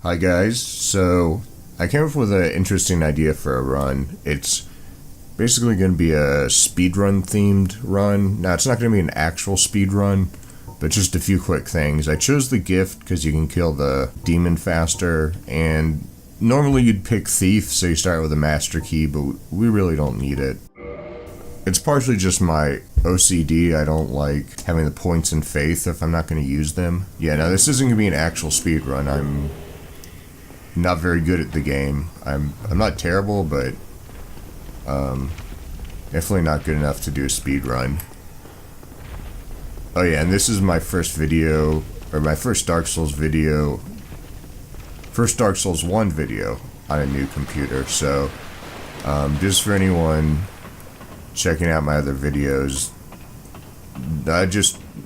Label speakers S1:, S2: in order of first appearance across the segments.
S1: Hi guys, so I came up with an interesting idea for a run. It's basically going to be a speedrun themed run. Now it's not going to be an actual speedrun, but just a few quick things. I chose the gift because you can kill the demon faster, and normally you'd pick thief, so you start with a master key, but we really don't need it. It's partially just my OCD. I don't like having the points in faith if I'm not going to use them. Yeah, now this isn't going to be an actual speedrun. I'm not very good at the game. I'm not terrible, but definitely not good enough to do a speed run. Oh yeah, and this is my first video, or my first Dark Souls video, first Dark Souls 1 video on a new computer, so just for anyone checking out my other videos,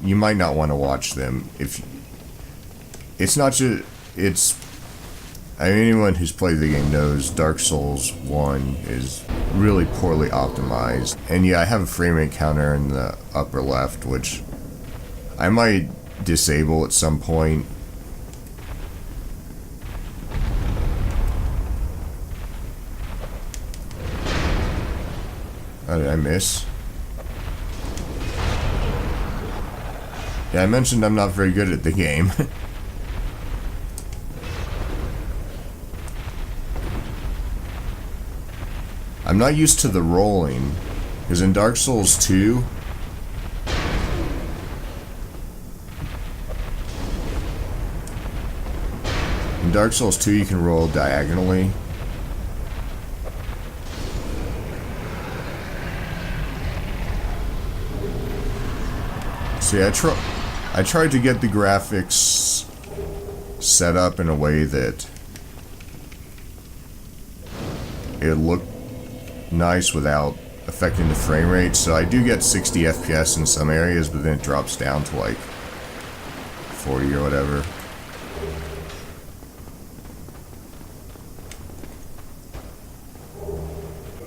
S1: you might not want to watch them. If it's not just, anyone who's played the game knows Dark Souls 1 is really poorly optimized. And yeah, I have a frame rate counter in the upper left, which I might disable at some point. How did I miss? Yeah, I mentioned I'm not very good at the game. I'm not used to the rolling, because in Dark Souls 2, you can roll diagonally. See, I tried to get the graphics set up in a way that it looked nice without affecting the frame rate, so I do get 60 FPS in some areas, but then it drops down to like 40 or whatever.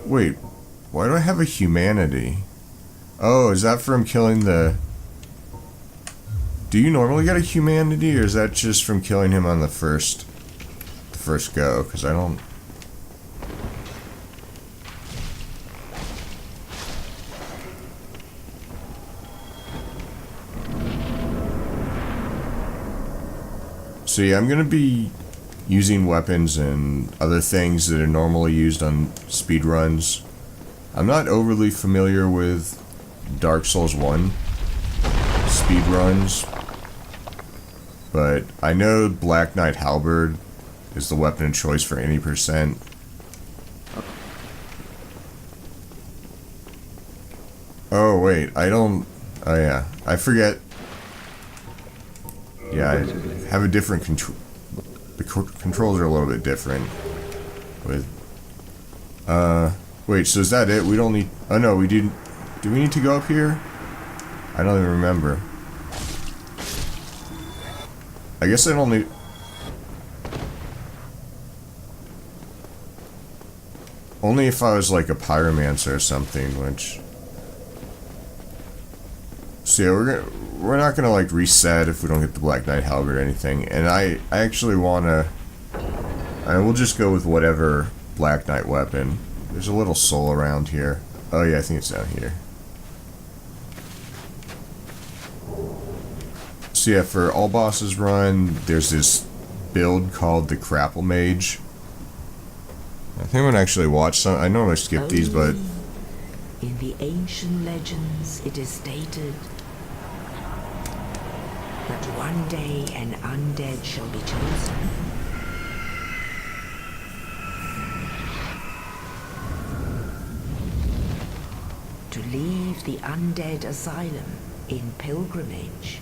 S1: Wait, why do I have a humanity? Oh, is that from killing the... Do you normally get a humanity, or is that just from killing him on the first go? Because I don't... So yeah, I'm going to be using weapons and other things that are normally used on speedruns. I'm not overly familiar with Dark Souls 1 speedruns, but I know Black Knight Halberd is the weapon of choice for any percent. Oh wait, oh yeah, I forget. Yeah, I have a different control. The controls are a little bit different. With, wait, so is that it? We don't need, oh no, we didn't, do we need to go up here? I don't even remember. I guess I don't need, only if I was like a pyromancer or something, which, so yeah, we're not gonna like reset if we don't get the Black Knight Halberd or anything, and I actually wanna, we'll just go with whatever Black Knight weapon. There's a little soul around here. Oh yeah, I think it's down here. So yeah, for all bosses run, there's this build called the Grapple Mage. I think I'm gonna actually watch some. I normally skip these, but
S2: in the ancient legends it is stated that one day an undead shall be chosen. To leave the undead asylum in pilgrimage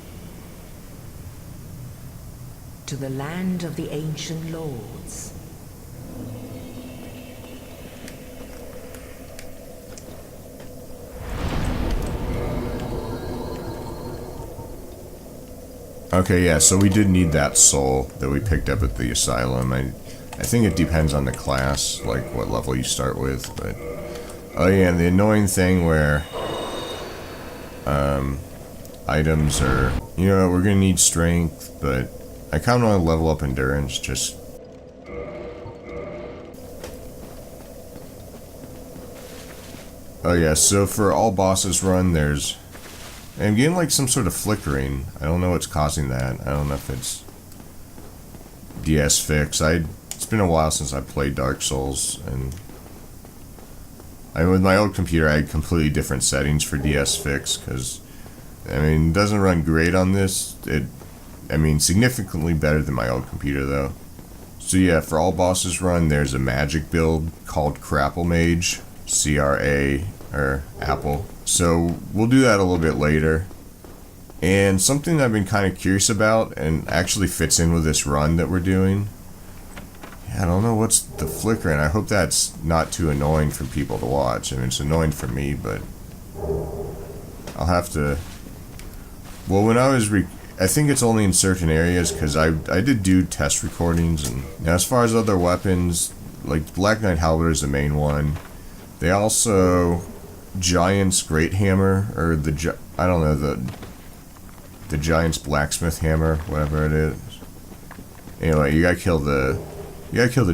S2: to the land of the ancient lords.
S1: okay, yeah, so we did need that soul that we picked up at the Asylum. I think it depends on the class, like what level you start with, but... Oh yeah, and the annoying thing where... items are... You know, we're gonna need strength, but I kinda wanna level up endurance, just Oh yeah, so for all bosses run, I'm getting like some sort of flickering. I don't know what's causing that. I don't know if it's DS fix. It's been a while since I played Dark Souls, and with my old computer I had completely different settings for DS fix, because it doesn't run great on this. Significantly better than my old computer though. So yeah, for all bosses run, there's a magic build called Crapple Mage, CRA, or Apple. So we'll do that a little bit later. And something that I've been kind of curious about, and actually fits in with this run that we're doing. I don't know what's the flickering. I hope that's not too annoying for people to watch. It's annoying for me, but I'll have to. Well, when I was I think it's only in certain areas, because I did do test recordings, and now as far as other weapons, like Black Knight Halberd is the main one. They also Giant's Great Hammer, or I don't know, the Giant's Blacksmith Hammer, whatever it is. Anyway, you gotta kill the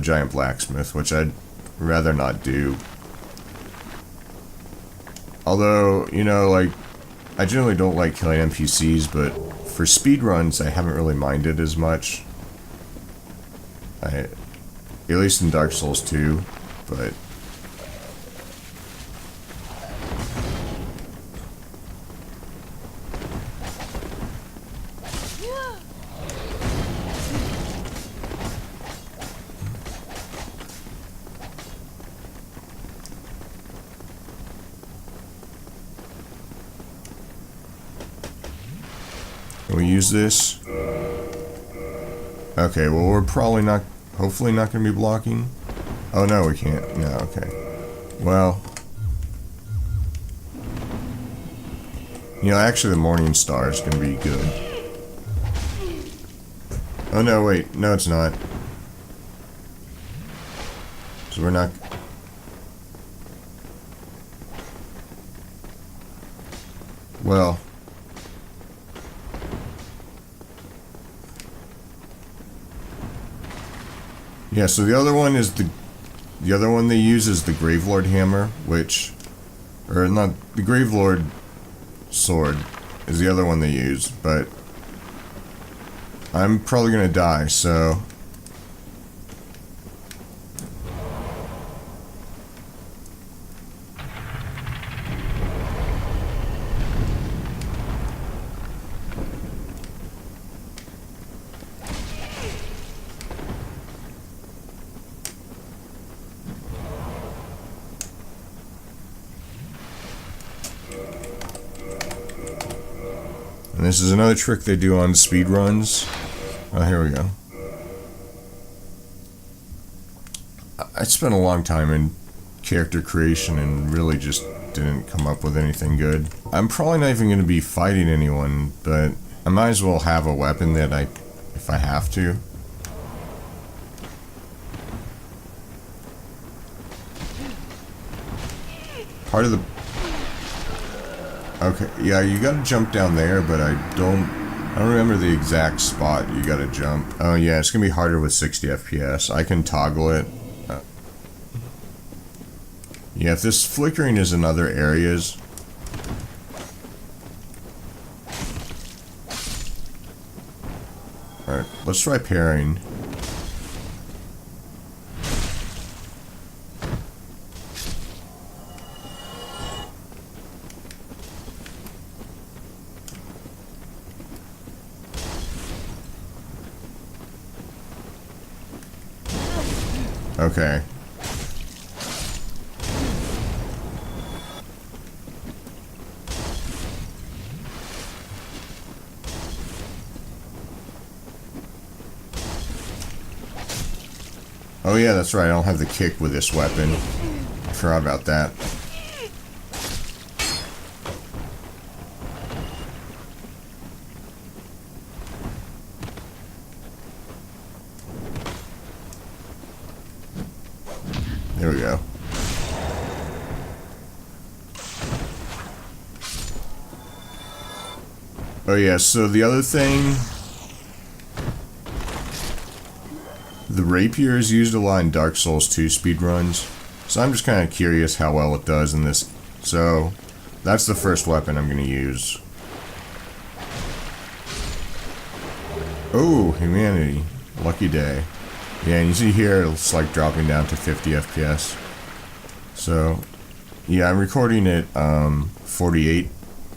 S1: Giant Blacksmith, which I'd rather not do. Although, I generally don't like killing NPCs, but for speedruns, I haven't really minded as much. At least in Dark Souls 2, but... Can we use this? Okay, well we're probably not, hopefully not going to be blocking. Oh no, we can't. No, okay. Well. Actually the Morning Star is going to be good. Oh no, wait. No, it's not. So we're not... Well... Yeah, so the other one they use is the Gravelord Hammer, or not, the Gravelord Sword is the other one they use, but I'm probably gonna die, so... And this is another trick they do on speedruns. Oh, here we go. I spent a long time in character creation and really just didn't come up with anything good. I'm probably not even going to be fighting anyone, but I might as well have a weapon that if I have to. Part of the... Okay, yeah, you gotta jump down there, but I don't remember the exact spot you gotta jump. Oh yeah, it's gonna be harder with 60 FPS. I can toggle it. Yeah, if this flickering is in other areas... Alright, let's try parrying. Okay. Oh yeah, that's right, I don't have the kick with this weapon. I forgot about that. There we go. Oh yeah, so the other thing... The Rapier is used a lot in Dark Souls 2 speedruns, so I'm just kind of curious how well it does in this So, that's the first weapon I'm going to use. Oh, humanity. Lucky day. Yeah, and you see here, it's like dropping down to 50 FPS. So, yeah, I'm recording at 48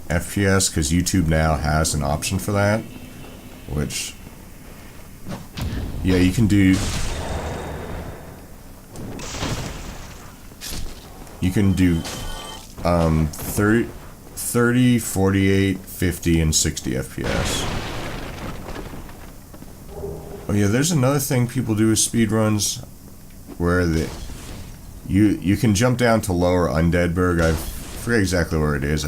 S1: FPS because YouTube now has an option for that. Which, yeah, you can do... You can do 30, 48, 50, and 60 FPS. Oh yeah, there's another thing people do with speedruns where you can jump down to lower Undead Burg. I forget exactly where it is.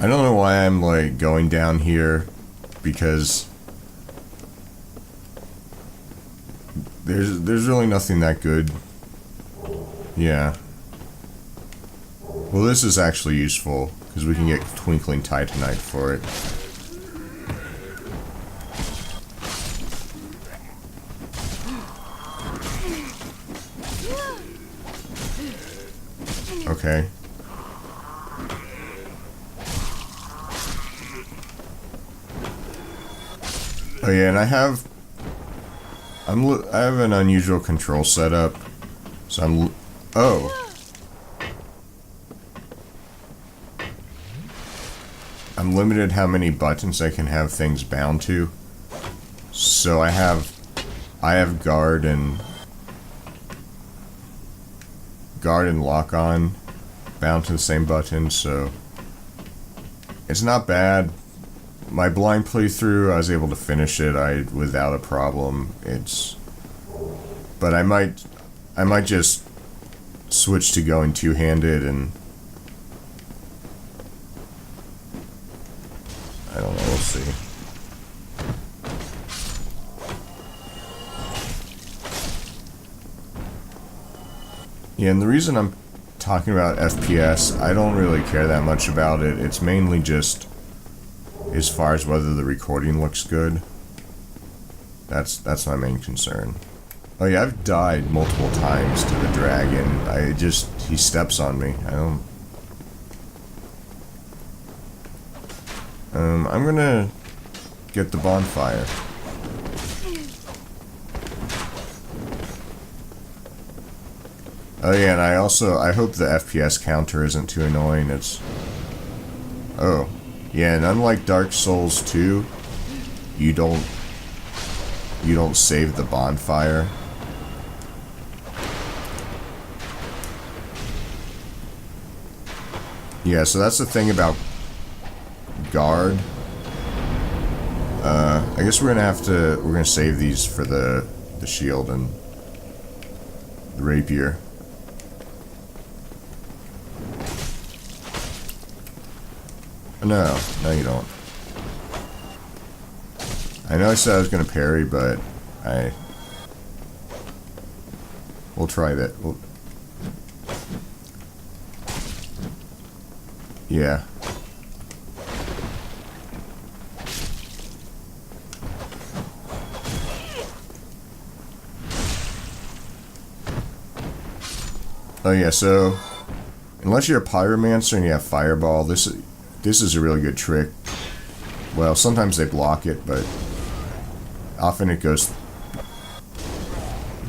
S1: I don't know why I'm like going down here, because there's really nothing that good. Yeah. Well, this is actually useful because we can get Twinkling Titanite for it. Okay. Oh yeah, and I have an unusual control setup, so I'm limited how many buttons I can have things bound to. So I have guard and lock on bound to the same button, so it's not bad. My blind playthrough, I was able to finish it without a problem. But I might just switch to going two-handed, and I don't know, we'll see. Yeah, and the reason I'm talking about FPS, I don't really care that much about it. It's mainly just as far as whether the recording looks good. That's my main concern. Oh yeah, I've died multiple times to the dragon. He steps on me. I'm gonna get the bonfire. Oh yeah, and I hope the FPS counter isn't too annoying. Oh. Yeah, and unlike Dark Souls 2, you don't save the bonfire. Yeah, so that's the thing about guard. I guess we're gonna save these for the shield and the rapier. No, you don't. I know I said I was gonna parry, but we'll try that. Yeah. Oh yeah, so unless you're a pyromancer and you have fireball, this is a really good trick. Well, sometimes they block it, but often it goes...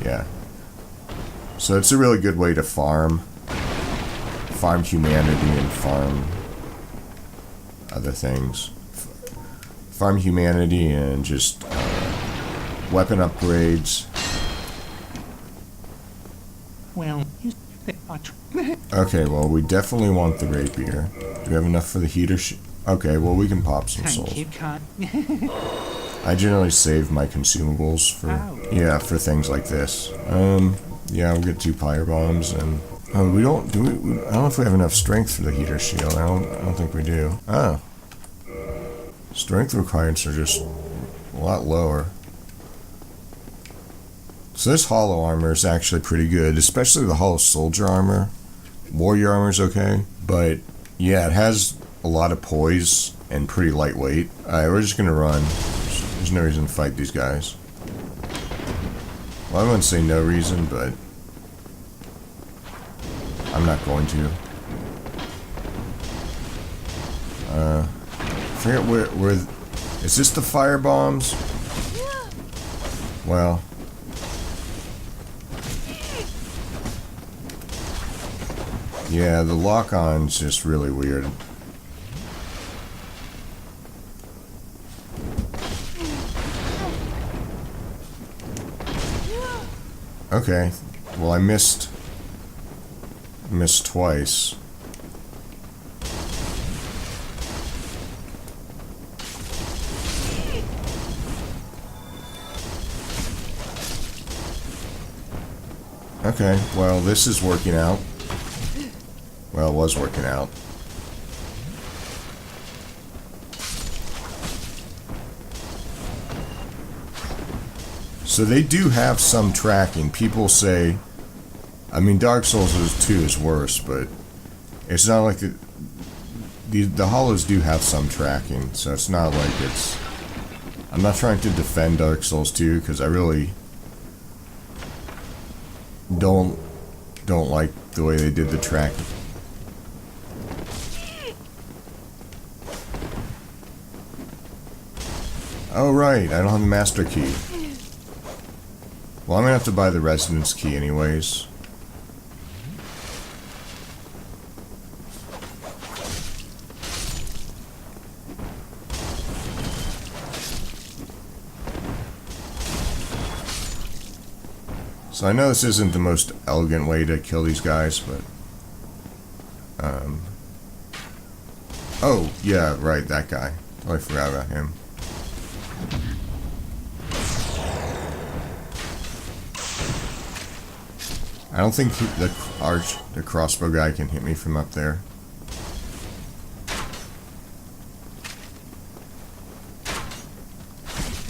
S1: Yeah. So it's a really good way to farm humanity and farm other things. Farm humanity and just weapon upgrades.
S3: Well,
S1: okay, well, we definitely want the rapier. Do we have enough for the heater? Okay, well, we can pop some souls. I generally save my consumables for things like this. Yeah, we'll get 2 pyre bombs, and I don't know if we have enough strength for the heater shield. I don't think we do. Oh, strength requirements are just a lot lower. So this hollow armor is actually pretty good, especially the hollow soldier armor. Warrior armor is okay, but yeah, it has a lot of poise and pretty lightweight. Alright, we're just gonna run. There's no reason to fight these guys. Well, I wouldn't say no reason, but I'm not going to. I forget where is this the fire bombs? Well, yeah, the lock-on's just really weird. Okay, well I missed twice. Okay, well this is working out. Well, it was working out. So they do have some tracking. People say, I mean, Dark Souls 2 is worse, but it's not like the hollows do have some tracking, so it's not like it's... I'm not trying to defend Dark Souls 2 because I really don't like the way they did the tracking. Oh right, I don't have the master key. Well, I'm gonna have to buy the residence key anyways. So I know this isn't the most elegant way to kill these guys, but... Oh, yeah, right, that guy. Oh, I forgot about him. I don't think the crossbow guy can hit me from up there.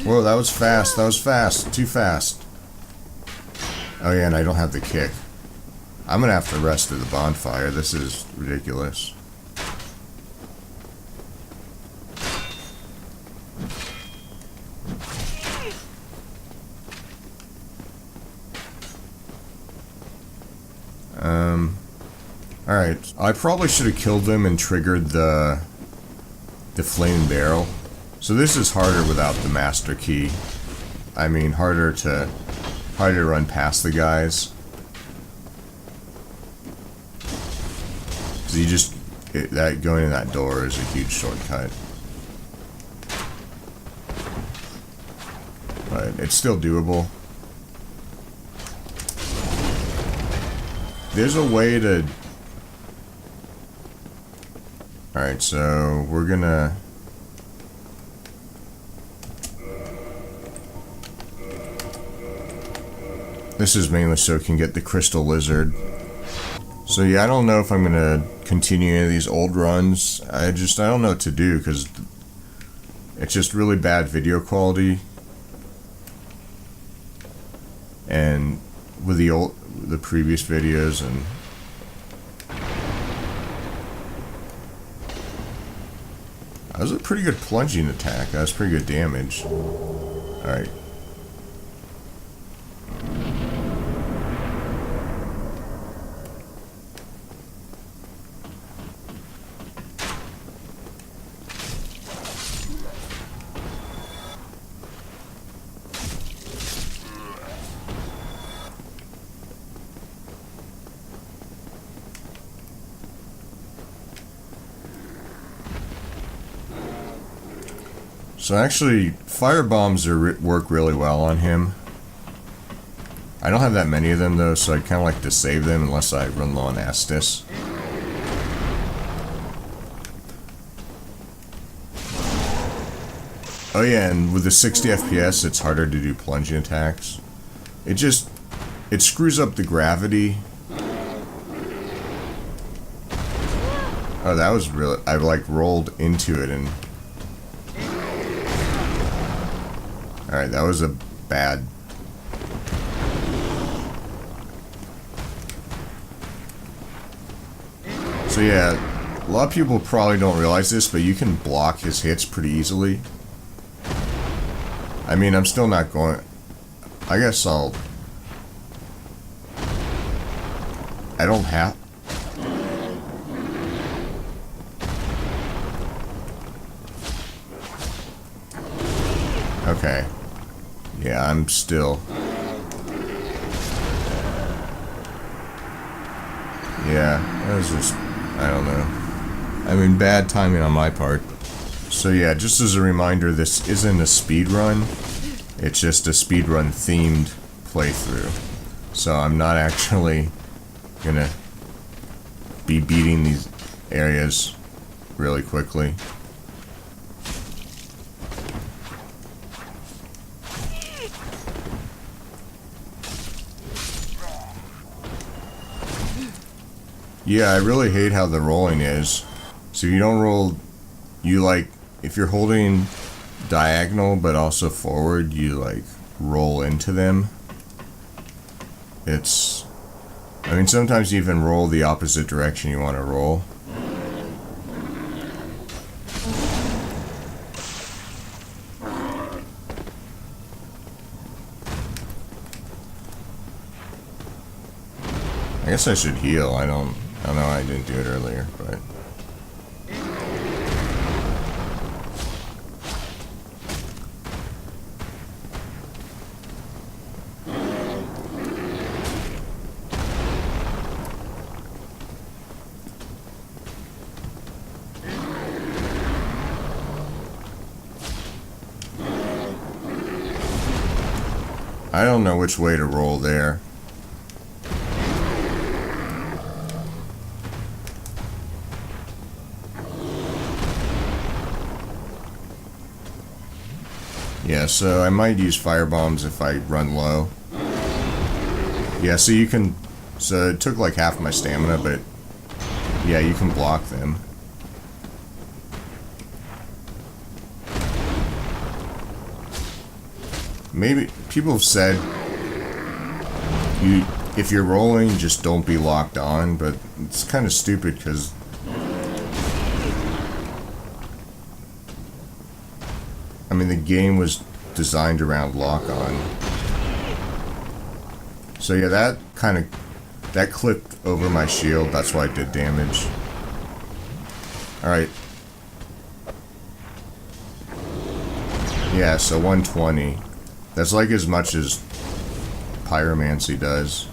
S1: Whoa, that was fast. That was fast. Too fast. Oh yeah, and I don't have the kick. I'm gonna have to rest through the bonfire. This is ridiculous. Alright, I probably should have killed them and triggered the flaming barrel. So this is harder without the master key. I mean, harder to run past the guys. So you just going in that door is a huge shortcut. But it's still doable. There's a way to... Alright, so we're gonna... This is mainly so we can get the crystal lizard. So yeah, I don't know if I'm gonna continue any of these old runs. I don't know what to do because it's just really bad video quality. And with the previous videos, and that was a pretty good plunging attack. That was pretty good damage. Alright. So actually, fire bombs work really well on him. I don't have that many of them though, so I kind of like to save them unless I run low on Estus. Oh yeah, and with the 60 FPS, it's harder to do plunging attacks. It screws up the gravity. Oh, that was really... I like rolled into it and... Alright, that was a bad So yeah, a lot of people probably don't realize this, but you can block his hits pretty easily. I mean, I'm still not going... I guess I'll... I don't have... Okay. Yeah, I'm still... Yeah, that was just... I don't know. I mean, bad timing on my part. So yeah, just as a reminder, this isn't a speedrun. It's just a speedrun themed playthrough. So I'm not actually gonna be beating these areas really quickly. Yeah, I really hate how the rolling is. So you don't roll, you like, if you're holding diagonal but also forward, you like roll into them. It's, I mean, sometimes you even roll the opposite direction you want to roll. I guess I should heal. I don't know, I didn't do it earlier, but... I don't know which way to roll there. Yeah, so I might use fire bombs if I run low. Yeah, so you can... So it took like half my stamina, but... Yeah, you can block them. Maybe... People have said... If you're rolling, just don't be locked on, but it's kind of stupid because... I mean, the game was designed around lock-on. So yeah, that kind of... That clipped over my shield, that's why it did damage. Alright. Yeah, so 120. That's like as much as Pyromancy does.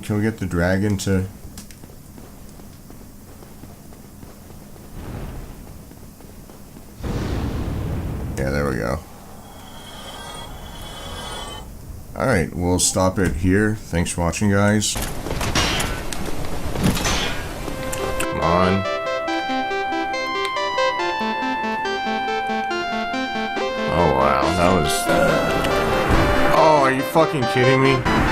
S1: Can we get the dragon to... Yeah, there we go. Alright, we'll stop it here. Thanks for watching, guys. Come on. Oh, wow. That was... Oh, are you fucking kidding me?